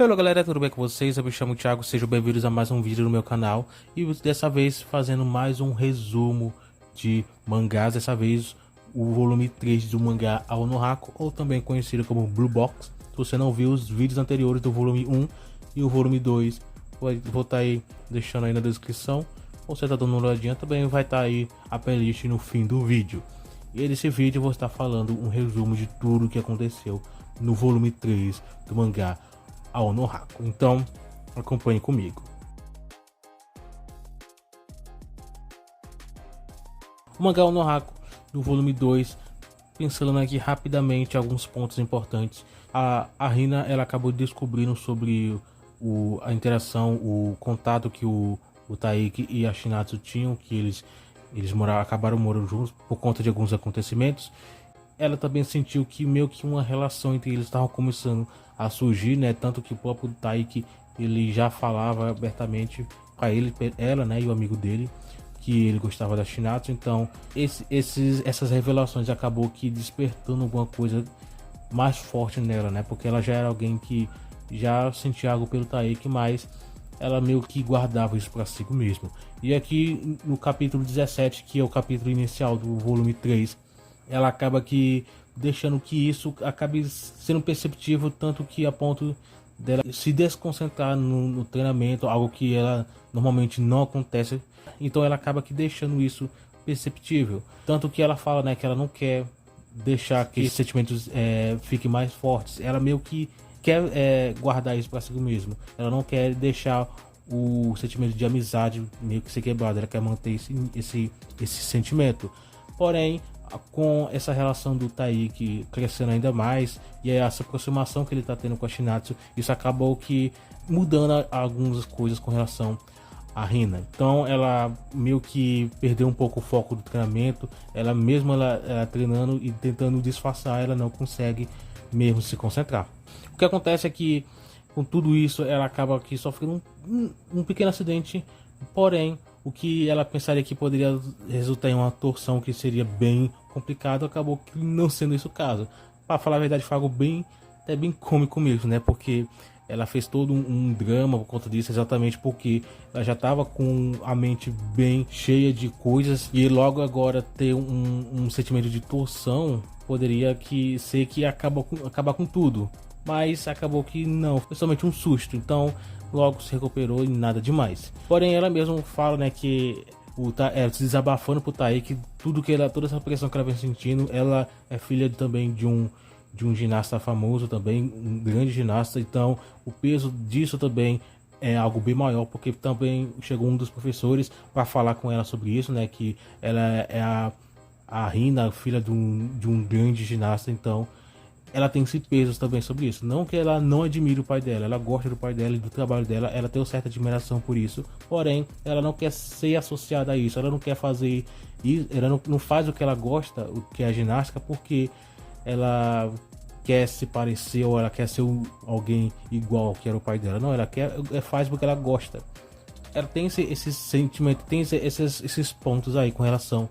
Hello galera, tudo bem com vocês? Eu me chamo Thiago, sejam bem-vindos a mais um vídeo no meu canal. E dessa vez fazendo mais um resumo de mangás, dessa vez o volume 3 do mangá Ao no Hako, ou também conhecido como Blue Box. Se você não viu os vídeos anteriores do volume 1 e o volume 2, vou estar aí deixando aí na descrição. Ou você tá dando uma olhadinha, também vai estar aí a playlist no fim do vídeo. E nesse vídeo eu vou estar falando um resumo de tudo o que aconteceu no volume 3 do mangá Ao no Hako. Então, acompanhe comigo. O mangá Ao no Hako, do volume 2, pensando aqui rapidamente alguns pontos importantes. A Hina, ela acabou descobrindo sobre a interação, o contato que o Taiki e a Shinatsu tinham, que eles acabaram morando juntos por conta de alguns acontecimentos. Ela também sentiu que meio que uma relação entre eles estava começando a surgir, né? Tanto que o próprio Taiki, ele já falava abertamente para ela, né, e o amigo dele, que ele gostava da Shinatsu. Então essas revelações acabou que despertando alguma coisa mais forte nela, né? Porque ela já era alguém que já sentia algo pelo Taiki, mas ela meio que guardava isso para si mesmo. E aqui no capítulo 17, que é o capítulo inicial do volume 3, ela acaba que deixando que isso acabe sendo perceptível, tanto que a ponto dela se desconcentrar no treinamento, algo que ela normalmente não acontece. Então ela acaba que deixando isso perceptível, tanto que ela fala, né, que ela não quer deixar que esses sentimentos fiquem mais fortes. Ela meio que quer guardar isso para si mesmo. Ela não quer deixar o sentimento de amizade meio que ser quebrado. Ela quer manter esse sentimento. Porém, com essa relação do Taiki crescendo ainda mais e essa aproximação que ele está tendo com a Shinatsu, isso acabou que mudando algumas coisas com relação a Hina. Então ela meio que perdeu um pouco o foco do treinamento. Ela mesmo ela treinando e tentando disfarçar, ela não consegue mesmo se concentrar. O que acontece é que com tudo isso ela acaba aqui sofrendo um pequeno acidente, porém o que ela pensaria que poderia resultar em uma torção que seria bem complicado, acabou que não sendo isso o caso. Para falar a verdade, foi algo até bem cômico mesmo, né? Porque ela fez todo um drama por conta disso, exatamente porque ela já estava com a mente bem cheia de coisas, e logo agora ter um sentimento de torção poderia ser que acabar com tudo. Mas acabou que não, foi somente um susto. Então logo se recuperou e nada demais. Porém ela mesma fala, né, que se desabafando pro Taiki, toda essa pressão que ela vem sentindo. Ela é filha também de um ginasta famoso também, um grande ginasta. Então o peso disso também é algo bem maior, porque também chegou um dos professores para falar com ela sobre isso, né, que ela é a Hina, filha de um grande ginasta. Então ela tem esse peso também sobre isso. Não que ela não admire o pai dela, ela gosta do pai dela e do trabalho dela, ela tem uma certa admiração por isso, porém ela não quer ser associada a isso, ela não quer fazer isso, ela não faz o que ela gosta, o que é a ginástica, porque ela quer se parecer ou ela quer ser alguém igual ao que era o pai dela. Não, ela faz porque ela gosta. Ela tem esse sentimento, tem esses pontos aí com relação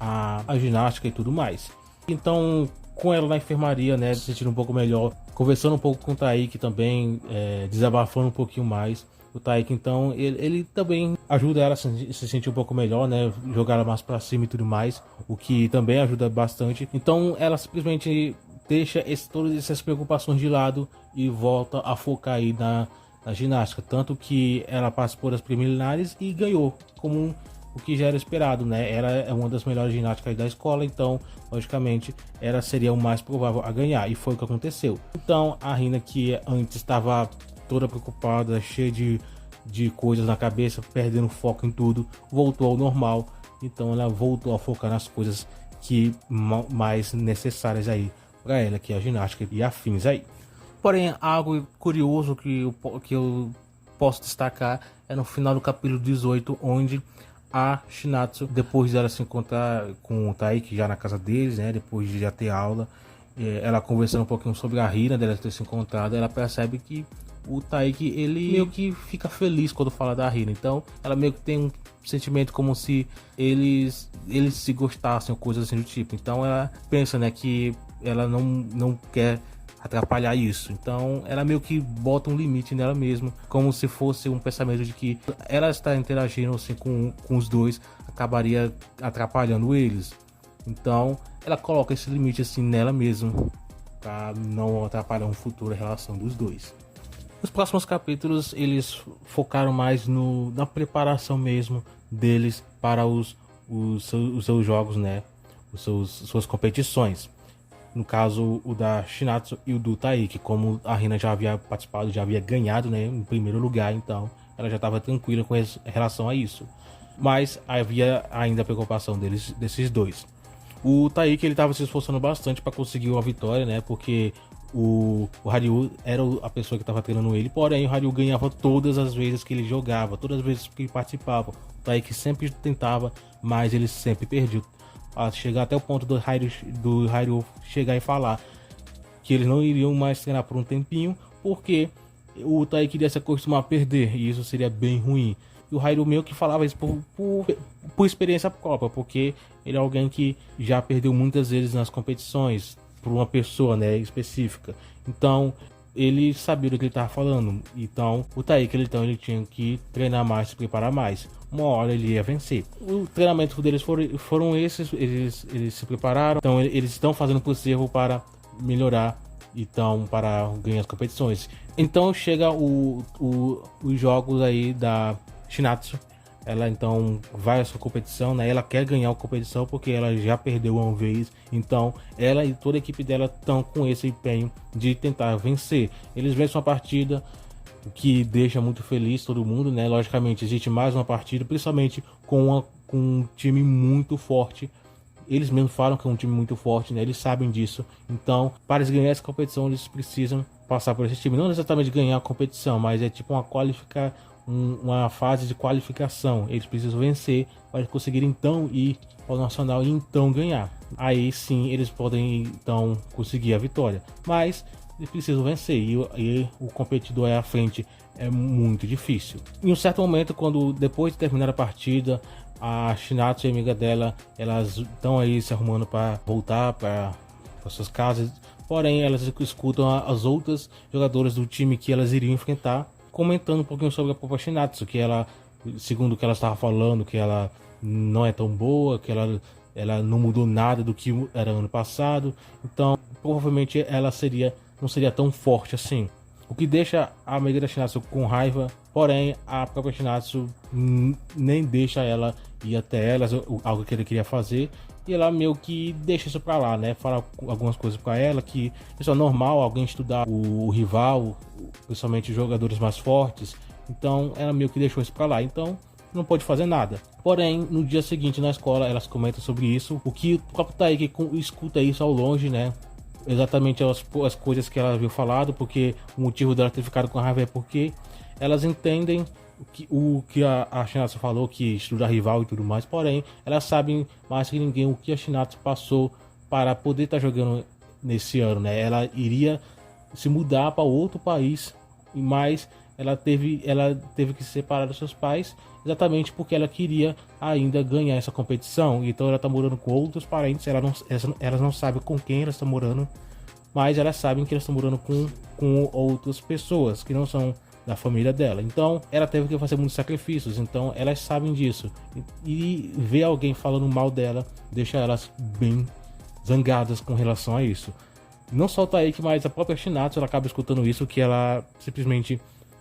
à ginástica e tudo mais. Então, com ela na enfermaria, né, se sentindo um pouco melhor, conversando um pouco com o Taiki também, desabafando um pouquinho mais. O Taiki, então, ele também ajuda ela a se sentir um pouco melhor, né, jogar ela mais pra cima e tudo mais, o que também ajuda bastante. Então ela simplesmente deixa todas essas preocupações de lado e volta a focar aí na ginástica. Tanto que ela participou das preliminares e ganhou, como o que já era esperado, né? Ela é uma das melhores ginásticas da escola, então logicamente ela seria o mais provável a ganhar, e foi o que aconteceu. Então a Hina, que antes estava toda preocupada, cheia de coisas na cabeça, perdendo foco em tudo, voltou ao normal. Então ela voltou a focar nas coisas que mais necessárias aí para ela, que é a ginástica e afins aí. Porém, algo curioso que eu posso destacar é no final do capítulo 18, onde a Shinatsu, depois dela se encontrar com o Taiki já na casa deles, né, depois de já ter aula, ela conversando um pouquinho sobre a Hina, dela ter se encontrado, ela percebe que o Taiki, ele meio que fica feliz quando fala da Hina. Então ela meio que tem um sentimento como se eles se gostassem, ou coisas assim do tipo. Então ela pensa, né, que ela não quer atrapalhar isso. Então ela meio que bota um limite nela mesma, como se fosse um pensamento de que ela está interagindo assim com os dois acabaria atrapalhando eles. Então ela coloca esse limite assim nela mesma para não atrapalhar uma futura relação dos dois. Os próximos capítulos eles focaram mais na preparação mesmo deles para os seus jogos, né? Suas competições. No caso, o da Shinatsu e o do Taiki, como a Rina já havia participado, já havia ganhado, né, em primeiro lugar, então ela já estava tranquila com relação a isso. Mas havia ainda a preocupação desses dois. O Taiki ele estava se esforçando bastante para conseguir uma vitória, né, porque o Haryu era a pessoa que estava treinando ele, porém o Haryu ganhava todas as vezes que ele jogava, todas as vezes que ele participava. O Taiki sempre tentava, mas ele sempre perdia. A chegar até o ponto do Haryu chegar e falar que eles não iriam mais treinar por um tempinho, porque o Tai queria se acostumar a perder, e isso seria bem ruim. E o Haryu meio que falava isso por experiência própria, porque ele é alguém que já perdeu muitas vezes nas competições por uma pessoa, né, específica. Então ele sabia do que ele estava falando. Então o Taiki ele tinha que treinar mais, se preparar mais. Uma hora ele ia vencer. O treinamento deles foram esses. Eles se prepararam. Então eles estão fazendo o possível para melhorar. Então para ganhar as competições. Então chega os jogos aí da Shinatsu. Ela então vai a sua competição, né? Ela quer ganhar a competição porque ela já perdeu uma vez. Então ela e toda a equipe dela estão com esse empenho de tentar vencer. Eles vencem uma partida, o que deixa muito feliz todo mundo, né? Logicamente existe mais uma partida, principalmente com um time muito forte. Eles mesmos falam que é um time muito forte, né? Eles sabem disso. Então para eles ganharem essa competição eles precisam passar por esse time. Não exatamente ganhar a competição, mas é tipo uma fase de qualificação. Eles precisam vencer para conseguir então ir ao nacional e então ganhar. Aí sim eles podem então conseguir a vitória, mas eles precisam vencer e o competidor à frente é muito difícil. Em um certo momento, quando depois de terminar a partida, a Shinatsu e a amiga dela elas estão aí se arrumando para voltar para suas casas, porém elas escutam as outras jogadoras do time que elas iriam enfrentar comentando um pouquinho sobre a própria Shinatsu, que ela, segundo o que ela estava falando, que ela não é tão boa, que ela não mudou nada do que era ano passado, então provavelmente ela não seria tão forte assim. O que deixa a amiga da Shinatsu com raiva, porém a própria Shinatsu nem deixa ela ir até elas, algo que ele queria fazer, e ela meio que deixa isso pra lá, né? Fala algumas coisas pra ela, que isso é normal, alguém estudar o rival, principalmente jogadores mais fortes. Então ela meio que deixou isso pra lá, então não pode fazer nada. Porém, no dia seguinte na escola elas comentam sobre isso, o que o próprio Taiki escuta isso ao longe, né? Exatamente as coisas que ela havia falado, porque o motivo dela ter ficado com raiva é porque elas entendem o que a Shinatsu falou, que estuda rival e tudo mais, porém elas sabem mais que ninguém o que a Shinatsu passou para poder estar jogando nesse ano, né? Ela iria se mudar para outro país, mas ela teve que se separar dos seus pais exatamente porque ela queria ainda ganhar essa competição. Então ela está morando com outros parentes, elas não sabem com quem elas estão morando, mas elas sabem que elas estão morando com outras pessoas que não são da família dela. Então ela teve que fazer muitos sacrifícios, então elas sabem disso, e ver alguém falando mal dela deixa elas bem zangadas com relação a isso. Não só o Taiki, mas a própria Shinatsu ela acaba escutando isso, que ela simplesmente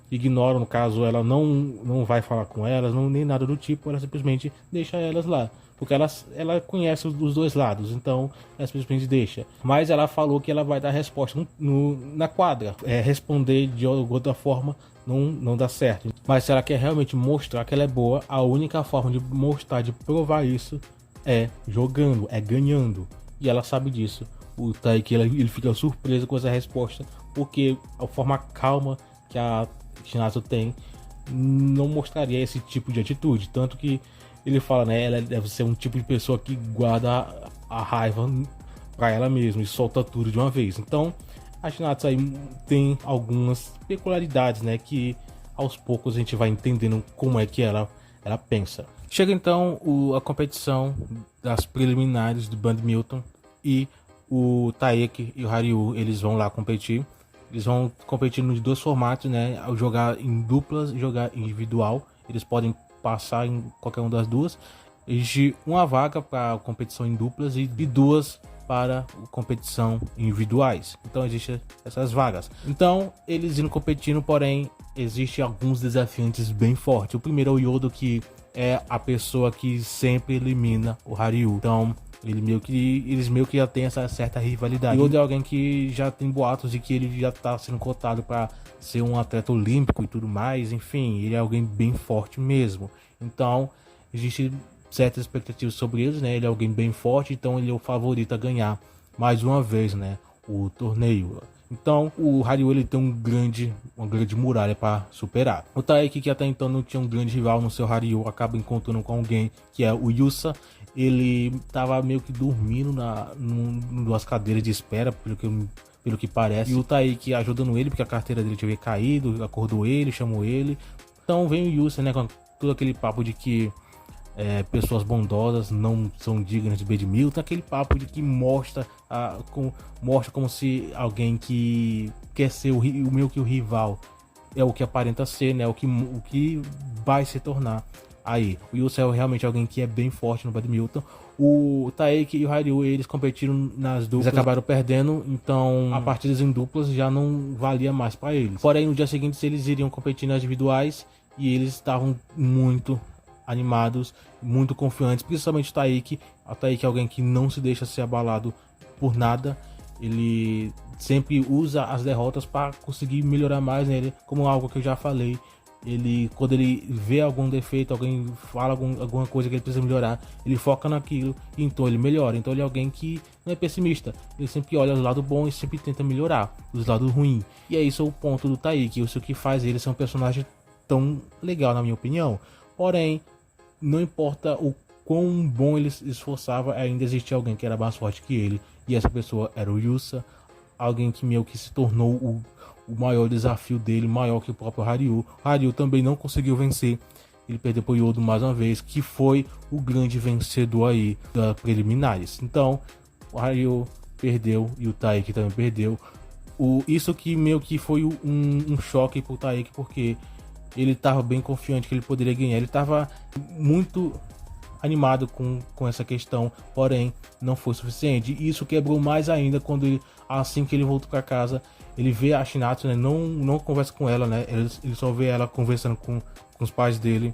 ignora. No caso, ela não vai falar com elas, nem nada do tipo, ela simplesmente deixa elas lá, porque ela conhece os dois lados, então ela simplesmente deixa. Mas ela falou que ela vai dar resposta na quadra, responder de outra forma não dá certo. Mas se ela quer realmente mostrar que ela é boa, a única forma de mostrar, de provar isso, é jogando, é ganhando. E ela sabe disso. O Taiki ele fica surpreso com essa resposta, porque a forma calma que a Shinatsu tem não mostraria esse tipo de atitude. Tanto que ele fala, né, ela deve ser um tipo de pessoa que guarda a raiva pra ela mesma e solta tudo de uma vez. Então a Shinatsu aí tem algumas peculiaridades, né, que aos poucos a gente vai entendendo como é que ela pensa. Chega então a competição das preliminares do Badminton, e o Taeki e o Haryu, eles vão lá competir. Eles vão competir nos dois formatos, né? Jogar em duplas e jogar individual. Eles podem passar em qualquer uma das duas. Existe uma vaga para competição em duplas e duas para competição individuais. Então existem essas vagas. Então eles indo competindo, porém existem alguns desafiantes bem fortes. O primeiro é o Yodo, que é a pessoa que sempre elimina o Haryu. Então eles meio que já tem essa certa rivalidade. O Yodo é alguém que já tem boatos de que ele já está sendo cotado para ser um atleta olímpico e tudo mais. Enfim, ele é alguém bem forte mesmo. Então existe certas expectativas sobre eles, né? Ele é alguém bem forte, então ele é o favorito a ganhar mais uma vez, né, o torneio. Então o Haryu, ele tem uma grande muralha para superar. O Taeki, que até então não tinha um grande rival no seu Haryu, acaba encontrando com alguém que é o Yusa. Ele tava meio que dormindo nas cadeiras de espera, pelo que parece. E o Taeki ajudando ele, porque a carteira dele tinha caído, acordou ele, chamou ele. Então vem o Yusa, né, com todo aquele papo de que pessoas bondosas não são dignas de Badminton, aquele papo de que mostra como se alguém que quer ser o meio que o rival é o que aparenta ser, né? O que vai se tornar. Aí, o Yusa é realmente alguém que é bem forte no badminton. O Taeki e o Haryu, eles competiram nas duplas, eles acabaram perdendo, então a partidas em duplas já não valia mais para eles. Porém, no dia seguinte eles iriam competir nas individuais e eles estavam muito animados, muito confiantes, principalmente o Taeki. O Taeki é alguém que não se deixa ser abalado por nada. Ele sempre usa as derrotas para conseguir melhorar mais nele, como algo que eu já falei. Quando ele vê algum defeito, alguém fala alguma coisa que ele precisa melhorar, ele foca naquilo e então ele melhora. Então ele é alguém que não é pessimista, ele sempre olha o lado bom e sempre tenta melhorar os lados ruins. E é isso o ponto do Taeki, isso que faz ele ser um personagem tão legal, na minha opinião. Porém, não importa o quão bom ele se esforçava, ainda existia alguém que era mais forte que ele, e essa pessoa era o Yusa, alguém que meio que se tornou o maior desafio dele, maior que o próprio Haryu. O Haryu também não conseguiu vencer, ele perdeu para o Yodo mais uma vez, que foi o grande vencedor aí das preliminares. Então o Haryu perdeu e o Taeki também perdeu. Isso que meio que foi um choque para o Taeki, porque ele estava bem confiante que ele poderia ganhar. Ele estava muito animado com essa questão, porém não foi suficiente. E isso quebrou mais ainda quando assim que ele voltou para casa, ele vê a Shinatsu, né? Não conversa com ela, né? Ele só vê ela conversando com os pais dele,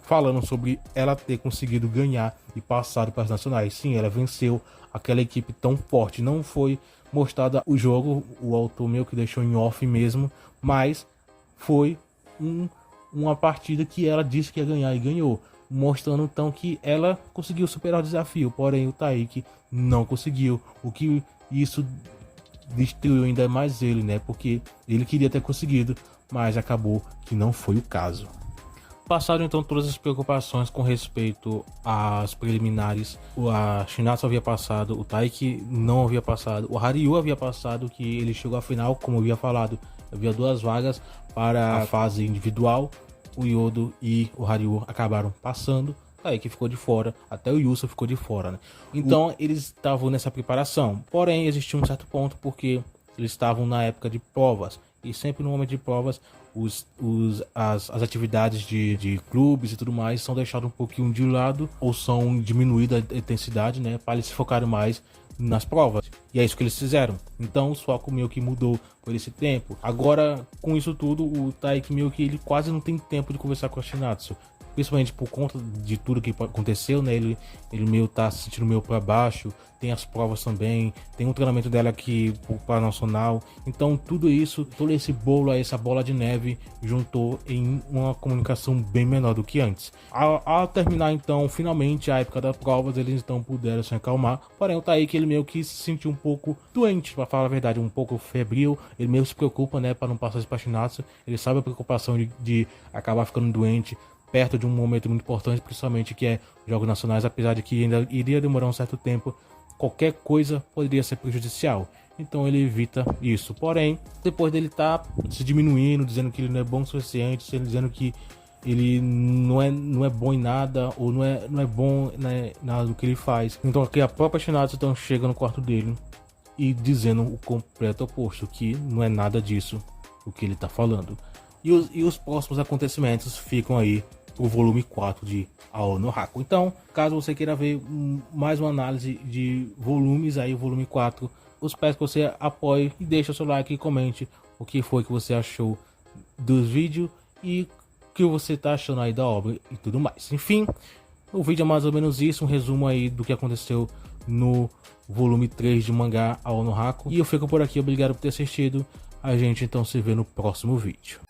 falando sobre ela ter conseguido ganhar e passar para as nacionais. Sim, ela venceu aquela equipe tão forte. Não foi mostrada o jogo, o autor meio que deixou em off mesmo, mas foi uma partida que ela disse que ia ganhar e ganhou, mostrando então que ela conseguiu superar o desafio, porém o Taeki não conseguiu, o que isso destruiu ainda mais ele, né? Porque ele queria ter conseguido, mas acabou que não foi o caso. Passaram então todas as preocupações com respeito às preliminares. A Shinatsu havia passado, o Taeki não havia passado, o Haryu havia passado, que ele chegou à final, como eu havia falado. Havia duas vagas para a fase individual. O Yodo e o Haryu acabaram passando. Aí que ficou de fora, até o Yusa ficou de fora, né? Então eles estavam nessa preparação. Porém, existia um certo ponto, porque eles estavam na época de provas. E sempre no momento de provas, as atividades de clubes e tudo mais são deixadas um pouquinho de lado, ou são diminuídas a intensidade, né? Para eles se focarem mais nas provas. E é isso que eles fizeram. Então o foco meio que mudou por esse tempo. Agora, com isso tudo, o Taeki meio que ele quase não tem tempo de conversar com a Shinatsu, principalmente por conta de tudo que aconteceu, né? Ele meio tá se sentindo meio para baixo. Tem as provas também, tem um treinamento dela aqui para nacional. Então tudo isso, todo esse bolo aí, essa bola de neve, juntou em uma comunicação bem menor do que antes. Ao terminar então, finalmente, a época das provas, eles então puderam se acalmar. Porém, o Taeki, ele meio que se sentiu um pouco doente, para falar a verdade, um pouco febril. Ele meio se preocupa, né, para não passar esse Shinatsu. Ele sabe a preocupação de acabar ficando doente perto de um momento muito importante, principalmente que é Jogos Nacionais, apesar de que ainda iria demorar um certo tempo. Qualquer coisa poderia ser prejudicial, então ele evita isso. Porém, depois dele tá se diminuindo, dizendo que ele não é bom o suficiente, dizendo que ele não é bom em nada, ou não é bom, né, nada do que ele faz. Então aqui a própria Shinatsu então chega no quarto dele e dizendo o completo oposto, que não é nada disso o que ele tá falando. E os próximos acontecimentos ficam aí pro volume 4 de Ao no Haku. Então, caso você queira ver mais uma análise de volumes aí, o volume 4, eu espero que você apoie e deixe o seu like e comente o que foi que você achou dos vídeos e o que você tá achando aí da obra e tudo mais. Enfim, o vídeo é mais ou menos isso, um resumo aí do que aconteceu no volume 3 de mangá Ao no Haku. E eu fico por aqui, obrigado por ter assistido. A gente então se vê no próximo vídeo.